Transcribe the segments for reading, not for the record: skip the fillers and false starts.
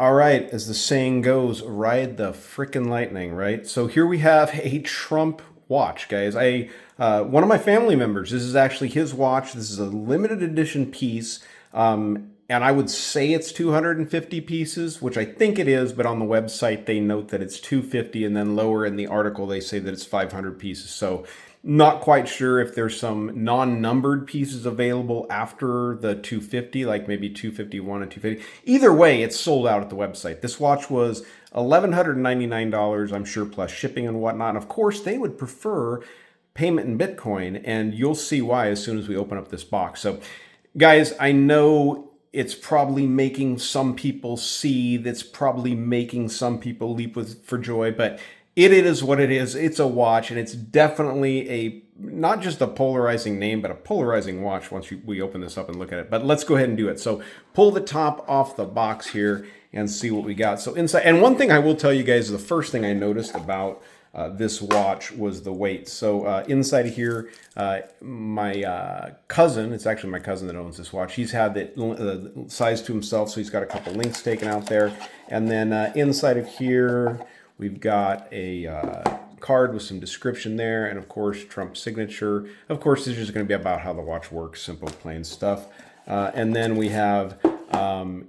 All right, as the saying goes, ride the frickin' lightning, right? So here we have a Trump watch, guys. One of my family members. This is actually his watch. This is a limited edition piece, and I would say it's 250 pieces, which I think it is. But on the website they note that it's 250, and then lower in the article they say that it's 500 pieces. So not quite sure if there's some non-numbered pieces available after the 250, like maybe 251 and 250. Either way, it's sold out at the website. This watch was $1,199, I'm sure, plus shipping and whatnot. And of course, they would prefer payment in Bitcoin, and you'll see why as soon as we open up this box. So, guys, I know it's probably making some people seethe. It's probably making some people leap for joy, but it is what it is. It's a watch, and it's definitely not just a polarizing name, but a polarizing watch once we open this up and look at it. But let's go ahead and do it. So pull the top off the box here and see what we got. So inside, and one thing I will tell you guys, the first thing I noticed about this watch was the weight. So inside of here, my cousin, it's actually my cousin that owns this watch. He's had it sized to himself, so he's got a couple links taken out there. And then inside of here, we've got a card with some description there, and of course, Trump's signature. Of course, this is just going to be about how the watch works, simple, plain stuff. And then we have,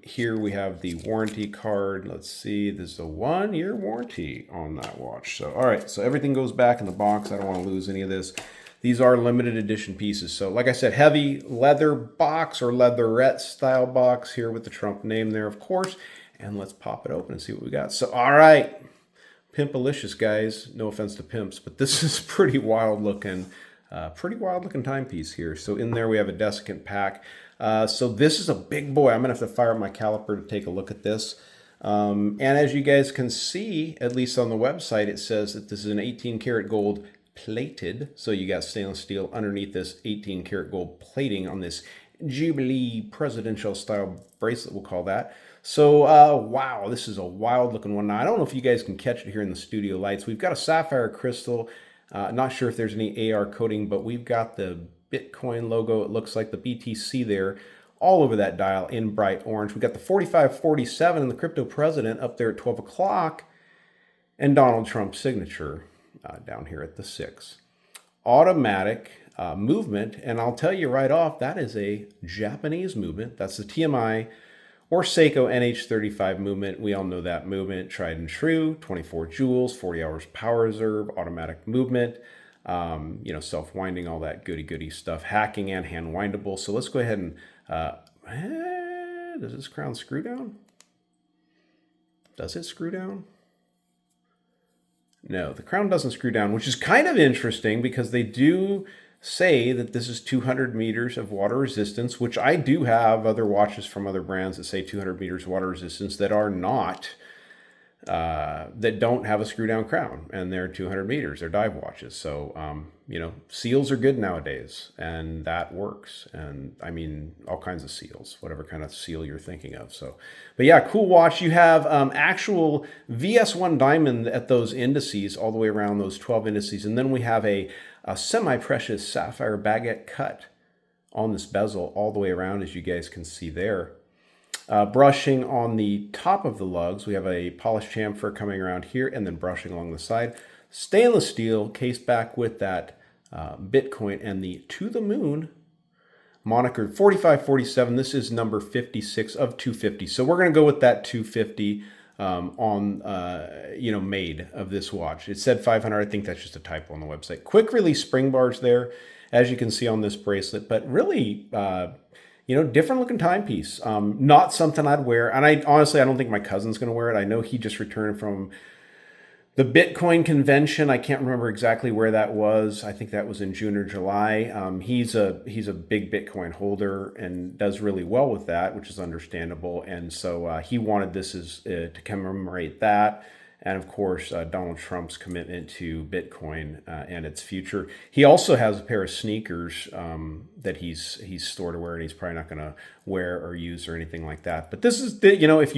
here we have the warranty card. Let's see, this is a 1-year warranty on that watch. So, all right, so everything goes back in the box. I don't want to lose any of this. These are limited edition pieces. So like I said, heavy leather box or leatherette style box here with the Trump name there, of course. And let's pop it open and see what we got. So, all right. Pimpalicious, guys. No offense to pimps, but this is pretty wild looking timepiece here. So in there we have a desiccant pack. So this is a big boy. I'm gonna have to fire up my caliper to take a look at this. And as you guys can see, at least on the website, it says that this is an 18 karat gold plated. So you got stainless steel underneath this 18 karat gold plating on this Jubilee presidential style bracelet, we'll call that. So, wow, this is a wild looking one. Now, I don't know if you guys can catch it here in the studio lights. We've got a sapphire crystal. Not sure if there's any AR coating, but we've got the Bitcoin logo. It looks like the BTC there all over that dial in bright orange. We've got the 4547 and the crypto president up there at 12 o'clock, and Donald Trump's signature down here at the 6. Automatic movement, and I'll tell you right off, that is a Japanese movement. That's the TMI or Seiko NH35 movement. We all know that movement, tried and true, 24 joules, 40 hours power reserve, automatic movement, self-winding, all that goody stuff, hacking and hand windable. So let's go ahead and, does this crown screw down? Does it screw down? No, the crown doesn't screw down, which is kind of interesting because they do say that this is 200 meters of water resistance, which I do have other watches from other brands that say 200 meters water resistance that are not, that don't have a screw down crown, and they're 200 meters. They're dive watches. So, seals are good nowadays, and that works. And I mean, all kinds of seals, whatever kind of seal you're thinking of. So, but yeah, cool watch. You have actual VS1 diamond at those indices, all the way around those 12 indices. And then we have a semi-precious sapphire baguette cut on this bezel all the way around, as you guys can see there. Brushing on the top of the lugs, we have a polished chamfer coming around here, and then brushing along the side. Stainless steel case back with that Bitcoin and the To the Moon monikered 4547. This is number 56 of 250. So we're going to go with that 250 made of this watch. It said 500. I think that's just a typo on the website. Quick release spring bars there, as you can see on this bracelet, but really, different looking timepiece. Not something I'd wear. And I don't think my cousin's going to wear it. I know he just returned from the Bitcoin convention. I can't remember exactly where that was. I think that was in June or July. He's a big Bitcoin holder and does really well with that, which is understandable. And so he wanted this as to commemorate that. and of course Donald Trump's commitment to Bitcoin and its future. He also has a pair of sneakers that he's stored away, and he's probably not going to wear or use or anything like that. But this is, you know, if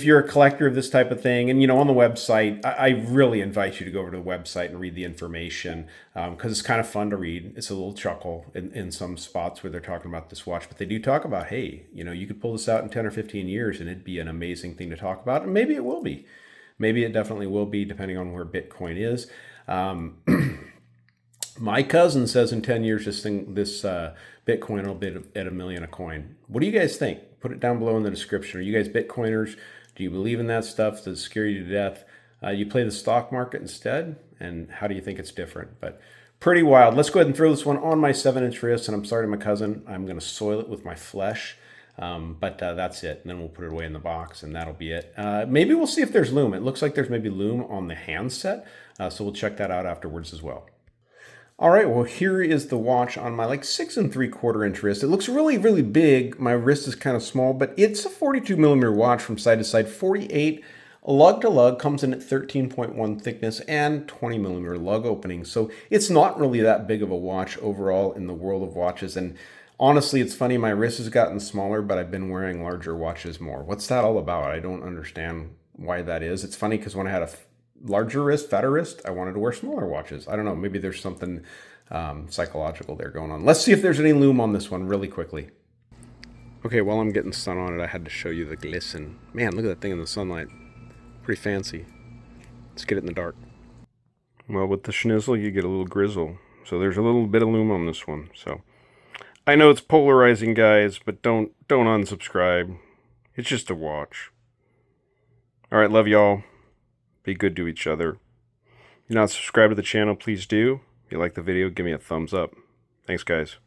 you're a collector of this type of thing, and you know, on the website, I really invite you to go over to the website and read the information because it's kind of fun to read. It's a little chuckle in some spots where they're talking about this watch, but they do talk about, hey, you know, you could pull this out in 10 or 15 years and it'd be an amazing thing to talk about, and maybe it will be. Maybe it definitely will be, depending on where Bitcoin is. My cousin says in 10 years, this Bitcoin will be at $1 million a coin. What do you guys think? Put it down below in the description. Are you guys Bitcoiners? Do you believe in that stuff? Does it scare you to death? You play the stock market instead? And how do you think it's different? But pretty wild. Let's go ahead and throw this one on my 7-inch wrist. And I'm sorry to my cousin. I'm going to soil it with my flesh. But that's it. And then we'll put it away in the box, and that'll be it. Maybe we'll see if there's Lume. It looks like there's maybe Lume on the handset. So we'll check that out afterwards as well. All right, well, here is the watch on my 6 3/4 inch wrist. It looks really, really big. My wrist is kind of small, but it's a 42 millimeter watch from side to side, 48 lug to lug, comes in at 13.1 thickness and 20 millimeter lug opening. So it's not really that big of a watch overall in the world of watches. And honestly, it's funny, my wrist has gotten smaller, but I've been wearing larger watches more. What's that all about? I don't understand why that is. It's funny because when I had a larger wrist, fatter wrist, I wanted to wear smaller watches. I don't know, maybe there's something psychological there going on. Let's see if there's any Lume on this one really quickly. Okay, while I'm getting sun on it, I had to show you the glisten. Man, look at that thing in the sunlight. Pretty fancy. Let's get it in the dark. Well, with the schnizzle, you get a little grizzle. So there's a little bit of Lume on this one. So I know it's polarizing, guys, but don't unsubscribe. It's just a watch. All right, love y'all. Be good to each other. If you're not subscribed to the channel, please do. If you like the video, give me a thumbs up. Thanks, guys.